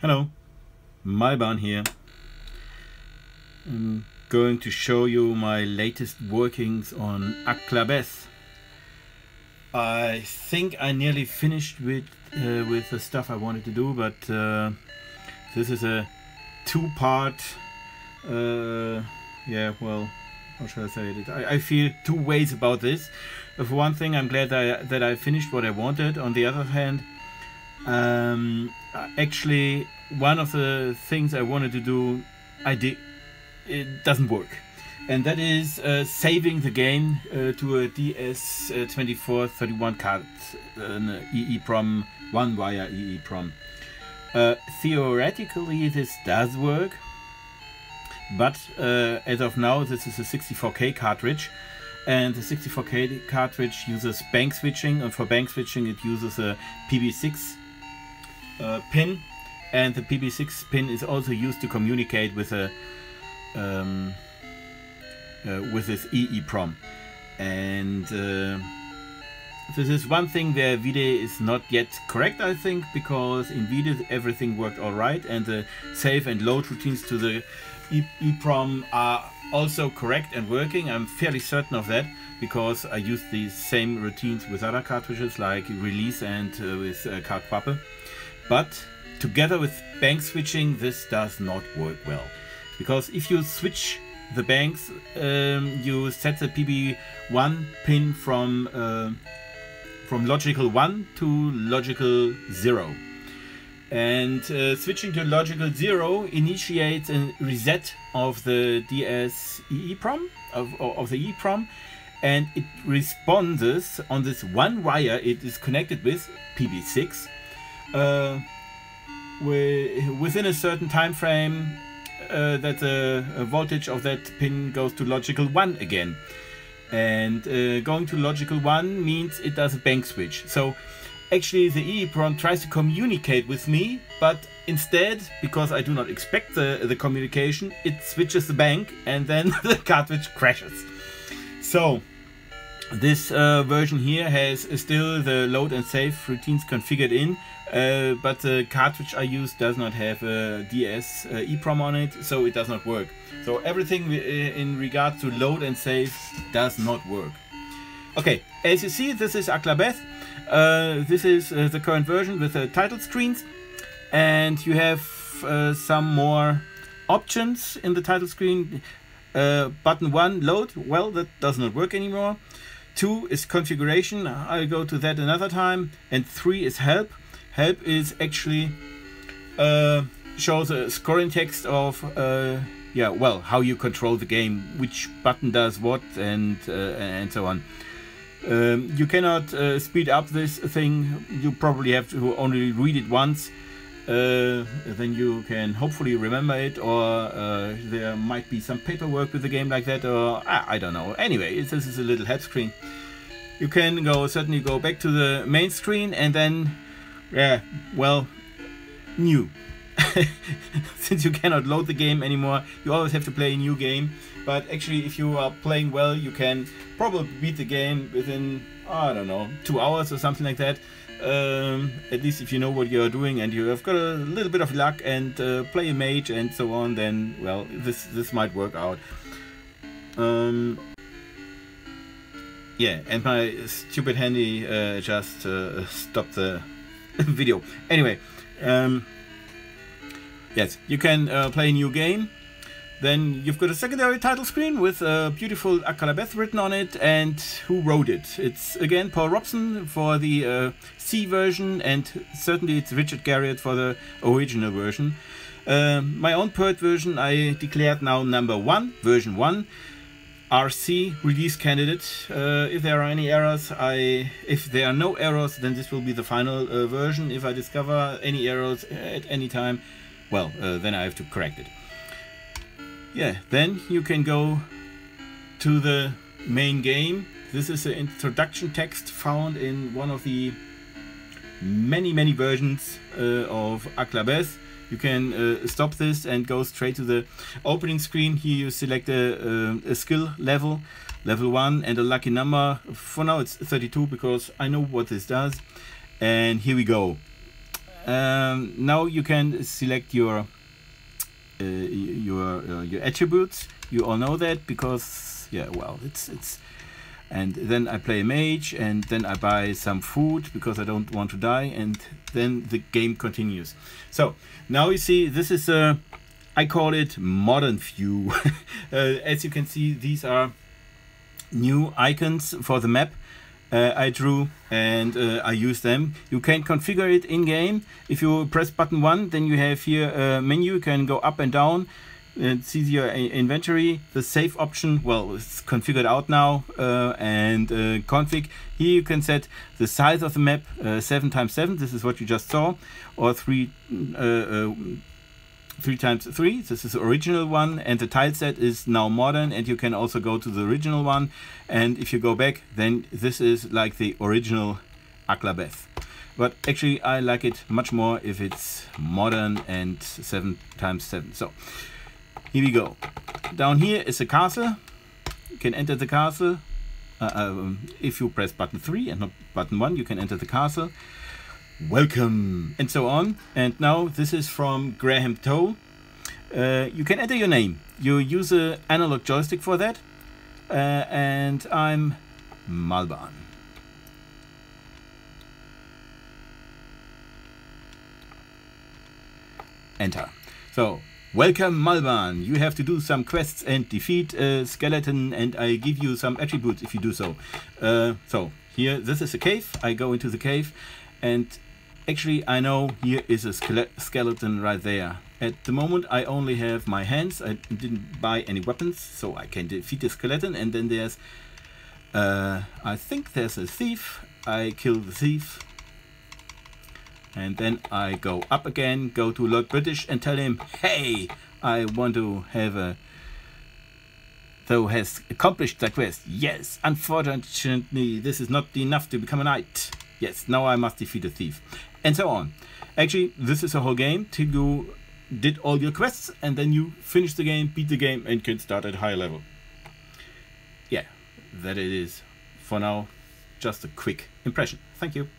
Hello, Malban here. I'm going to show you my latest workings on VecAklabeth. I think I nearly finished with the stuff I wanted to do, but this is a two-part. Yeah, well, how should I say it? I feel two ways about this. For one thing, I'm glad that I finished what I wanted. On the other hand, actually, one of the things I wanted to do, it doesn't work, and that is saving the game to a DS2431 card, an EEPROM, one wire EEPROM. Theoretically, this does work, but as of now, this is a 64K cartridge, and the 64K cartridge uses bank switching, and for bank switching it uses a PB6 pin, and the PB6 pin is also used to communicate with a with this EEPROM. And this is one thing where VD is not yet correct, I think, because in VD everything worked alright, and the save and load routines to the EEPROM are also correct and working. I'm fairly certain of that, because I used these same routines with other cartridges like Release and with VecAklabeth. But together with bank switching, this does not work well, because if you switch the banks, you set the PB1 pin from logical 1 to logical 0, and switching to logical 0 initiates a reset of the DS EEPROM, of the EEPROM, and it responds on this one wire it is connected with, PB6, within a certain time frame, that the voltage of that pin goes to logical 1 again. And going to logical 1 means it does a bank switch. So actually the EEPROM tries to communicate with me, but instead, because I do not expect the communication, it switches the bank, and then the cartridge crashes. So this version here has still the load and save routines configured in, but the cartridge I use does not have a DS EEPROM on it, so it does not work. So everything in regard to load and save does not work. Okay, as you see, this is VecAklabeth. This is the current version with the title screens, and you have some more options in the title screen. Button 1, load, well, that does not work anymore. 2 is configuration, I'll go to that another time. And 3 is help. Help is actually shows a scoring text of yeah, well, how you control the game, which button does what, and so on. You cannot speed up this thing. You probably have to only read it once. Then you can hopefully remember it, or there might be some paperwork with the game like that, or I don't know. Anyway, this is a little help screen. You can certainly go back to the main screen, and then, yeah, well, new. Since you cannot load the game anymore, you always have to play a new game. But actually, if you are playing well, you can probably beat the game within, I don't know, 2 hours or something like that. At least if you know what you're doing and you have got a little bit of luck and play a mage and so on, then, well, this might work out. Yeah, and my stupid handy just stopped the video. Anyway, yes, you can play a new game. Then you've got a secondary title screen with a beautiful VecAklabeth written on it, and who wrote it. It's again Paul Robson for the C version, and certainly it's Richard Garriott for the original version. My own PERT version I declared now number 1, version 1, RC, release candidate. If there are any errors, if there are no errors, then this will be the final version. If I discover any errors at any time, well, then I have to correct it. Yeah, then you can go to the main game. This is the introduction text found in one of the many versions of VecAklabeth. You can stop this and go straight to the opening screen. Here you select a skill level, level 1, and a lucky number. For now it's 32, because I know what this does. And here we go. Now you can select your attributes. You all know that because, yeah, well, it's. And then I play a mage, and then I buy some food because I don't want to die, and then the game continues. So now you see, this is I call it modern view. As you can see, these are new icons for the map I drew, and I use them. You can configure it in game. If you press button 1, then you have here a menu. You can go up and down. See your inventory, the save option, well, it's configured out now, and config. Here you can set the size of the map, 7x7, this is what you just saw, or 3x3, this is the original one, and the tile set is now modern, and you can also go to the original one, and if you go back, then this is like the original VecAklabeth. But actually I like it much more if it's modern and 7x7. So here we go. Down here is a castle. You can enter the castle. If you press button 3 and not button 1, you can enter the castle. Welcome, and so on. And now this is from Graham Toll. You can enter your name. You use an analog joystick for that. And I'm Malban. Enter. So, welcome Malban, you have to do some quests and defeat a skeleton, and I give you some attributes if you do so. So here, this is a cave. I go into the cave, and actually I know here is a skeleton right there. At the moment I only have my hands. I didn't buy any weapons, so I can defeat the skeleton. And then there's, I think there's a thief. I kill the thief. And then I go up again, go to Lord British and tell him, hey, I want to have a... Thou has accomplished the quest. Yes, unfortunately, this is not enough to become a knight. Yes, now I must defeat a thief. And so on. Actually, this is a whole game till you did all your quests, and then you finish the game, beat the game, and can start at a higher level. Yeah, that it is. For now, just a quick impression. Thank you.